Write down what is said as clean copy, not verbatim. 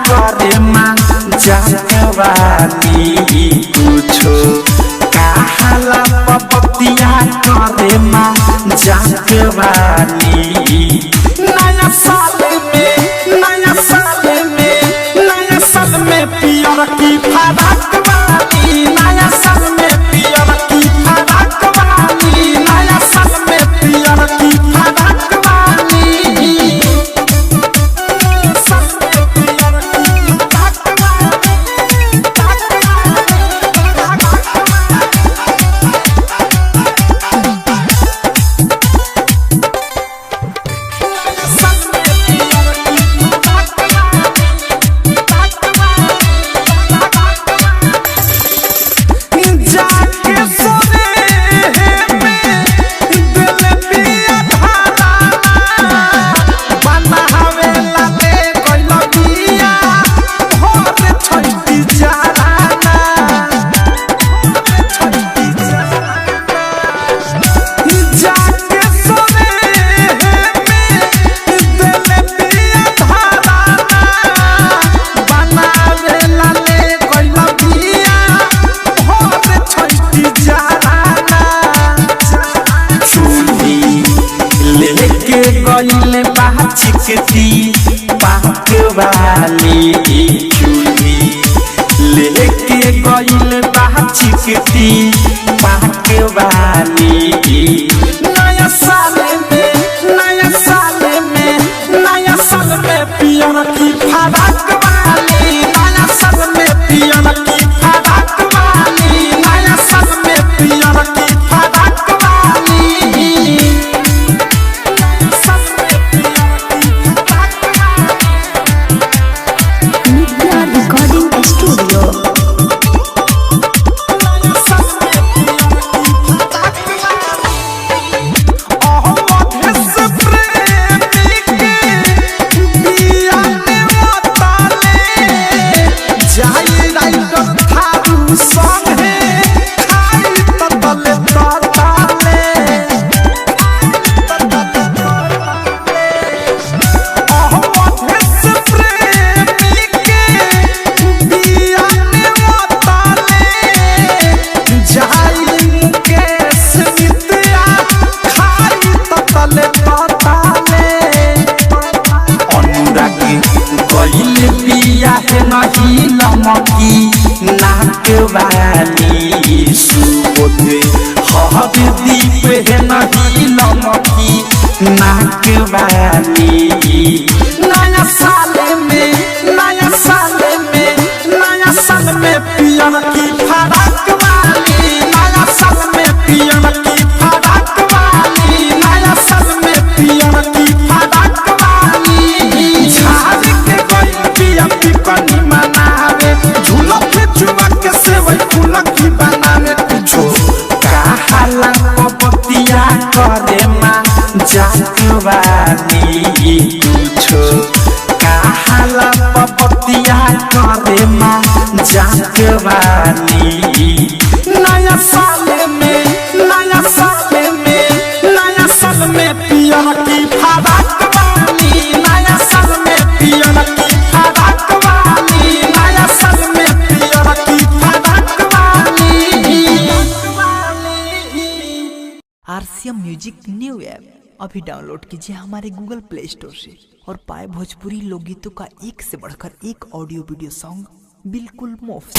करे माँ जागवानी कुछो कहाला पपतिया करे माँ जागवानी नया साल में पियर की फराक वाली नया साल में पियर की फराक वाली नया साल में पियर की फराक वाली साल में पियर की फराक गईले बाचिकती पाकवाली चूल्ही लेके गईले बाचिकती पाकवाली नया साल में पियर की फराक वाली नया साल में पियर की फराक वाली नया साल में पियर की फराक वाली नहीं नमकी नाक वाली सुबोध हर दीप है नहीं नमकी नाक वाली नया साल में पियर की फराक वाली नया साल में पियर की फराक वाली नया साल में पियर की फराक वाली झाड़ के गई पिया पिकनी मनावे झूला पे चुमा के सेवई फूल की बनावे कुछो कहाला पपतिया करे माँ जागवानी कुछो कहाला पपतिया करे माँ जागवानी नया साल में पियर की फराक वाली नया साल में पियर की फराक वाली नया साल में पियर की फराक वाली RCM म्यूजिक न्यू ऐप अभी डाउनलोड कीजिए हमारे गूगल प्ले स्टोर से और पाए भोजपुरी लोकगीतों का एक से बढ़कर एक ऑडियो वीडियो सॉन्ग बिल्कुल मुफ्त।